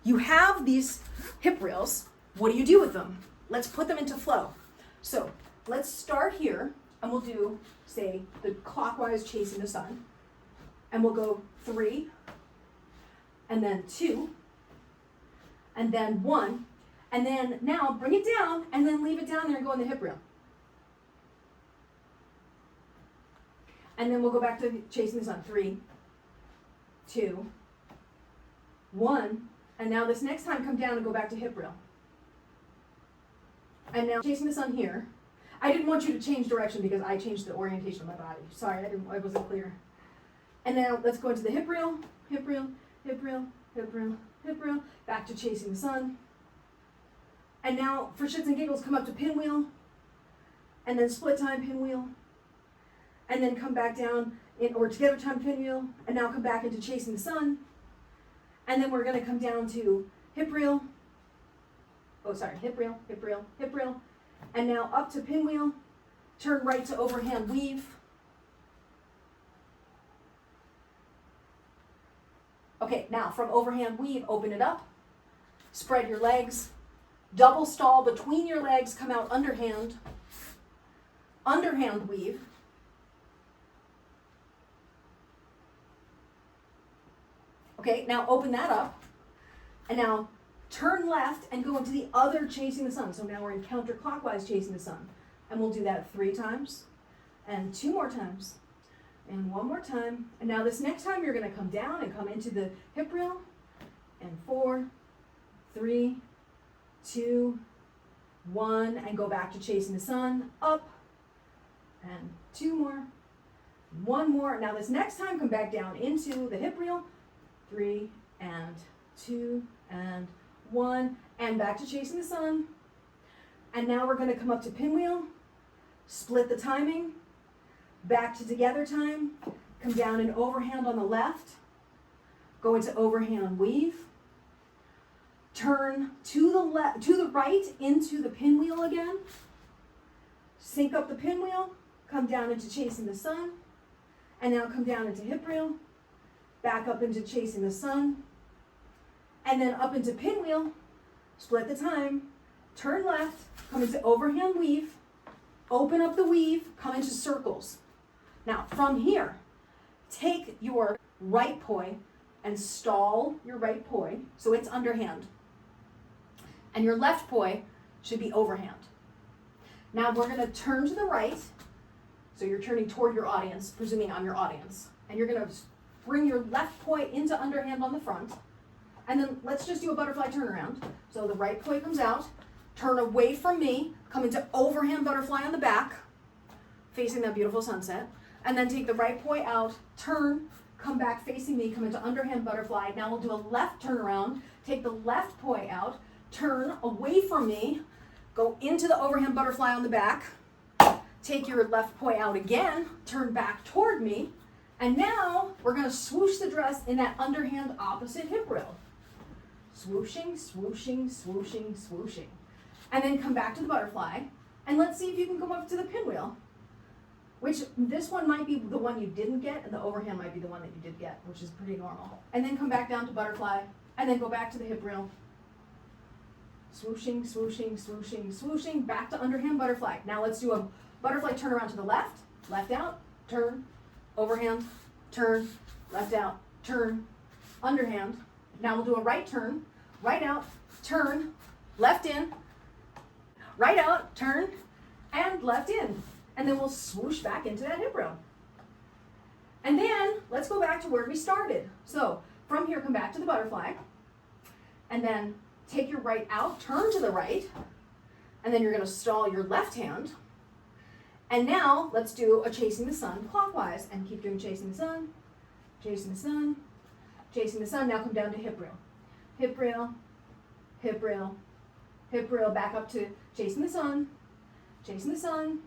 you have these hip reels. What do you do with them? Let's put them into flow. So let's start here, and we'll do, say, the clockwise chasing the sun. And we'll go 3, and then 2, and then 1, and then now bring it down, and then leave it down there and go in the hip reel. And then we'll go back to chasing the sun. 3, 2, 1, and now this next time come down and go back to hip reel. And now chasing the sun here. I didn't want you to change direction because I changed the orientation of my body. Sorry, I wasn't clear. And now let's go into the hip reel, hip reel, hip reel, hip reel, hip reel, back to chasing the sun. And now for shits and giggles, come up to pinwheel, and then split time pinwheel, and then come back down or together time pinwheel, and now come back into chasing the sun. And then we're gonna come down to hip reel, hip reel, hip reel, hip reel, and now up to pinwheel, turn right to overhand weave. Okay, now from overhand weave, open it up, spread your legs, double stall between your legs, come out underhand, underhand weave. Okay, now open that up, and now turn left and go into the other chasing the sun. So now we're in counterclockwise chasing the sun. And we'll do that 3 times, and 2 more times, and 1 more time. And now this next time you're gonna come down and come into the hip reel, and 4, 3, 2, 1, and go back to chasing the sun, up, and 2 more, 1 more. Now this next time come back down into the hip reel, 3, and 2, and 1, and back to chasing the sun. And now we're gonna come up to pinwheel, split the timing, back to together time, come down and overhand on the left, go into overhand weave, turn to the right into the pinwheel again, sync up the pinwheel, come down into chasing the sun, and now come down into hip reel, back up into chasing the sun, and then up into pinwheel, split the time, turn left, come into overhand weave, open up the weave, come into circles. Now from here, take your right poi and stall your right poi, so it's underhand. And your left poi should be overhand. Now we're gonna turn to the right, so you're turning toward your audience, presuming I'm your audience. And you're gonna bring your left poi into underhand on the front, and then let's just do a butterfly turnaround. So the right poi comes out, turn away from me, come into overhand butterfly on the back, facing that beautiful sunset, and then take the right poi out, turn, come back facing me, come into underhand butterfly. Now we'll do a left turnaround, take the left poi out, turn away from me, go into the overhand butterfly on the back, take your left poi out again, turn back toward me, and now we're gonna swoosh the dress in that underhand opposite hip reel. Swooshing, swooshing, swooshing, swooshing. And then come back to the butterfly, and let's see if you can come up to the pinwheel, which this one might be the one you didn't get, and the overhand might be the one that you did get, which is pretty normal. And then come back down to butterfly, and then go back to the hip reel. Swooshing, swooshing, swooshing, swooshing, back to underhand butterfly. Now let's do a butterfly turnaround to the left, left out, turn, overhand, turn, left out, turn, underhand. Now we'll do a right turn, right out, turn, left in, right out, turn, and left in. And then we'll swoosh back into that hip reel. And then let's go back to where we started. So from here, come back to the butterfly, and then take your right out, turn to the right, and then you're gonna stall your left hand. And now let's do a chasing the sun clockwise, and keep doing chasing the sun, chasing the sun, chasing the sun. Now come down to hip reel, hip reel, hip reel, hip reel, back up to chasing the sun, chasing the sun,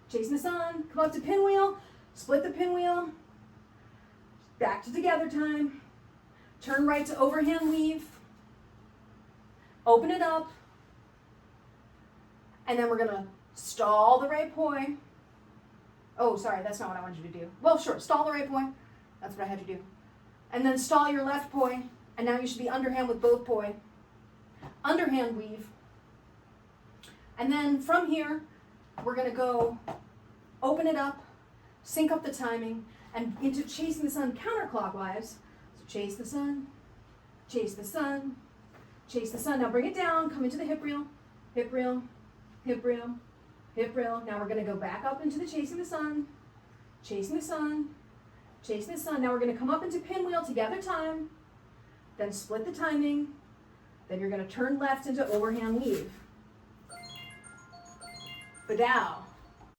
chasing the sun, come up to pinwheel, split the pinwheel, back to together time, turn right to overhand weave, open it up, and then we're gonna stall the right poi. Oh, sorry, that's not what I wanted you to do. Well, sure, stall the right poi. That's what I had you do. And then stall your left poi, And now you should be underhand with both poi. Underhand weave. And then from here, we're going to go open it up, sync up the timing, and into chasing the sun counterclockwise. So chase the sun, chase the sun, chase the sun. Now bring it down, come into the hip reel, hip reel, hip reel, hip reel. Now we're going to go back up into the chasing the sun, chasing the sun, chasing the sun. Now we're going to come up into pinwheel to gather time, then split the timing, then you're going to turn left into overhand weave. Badao.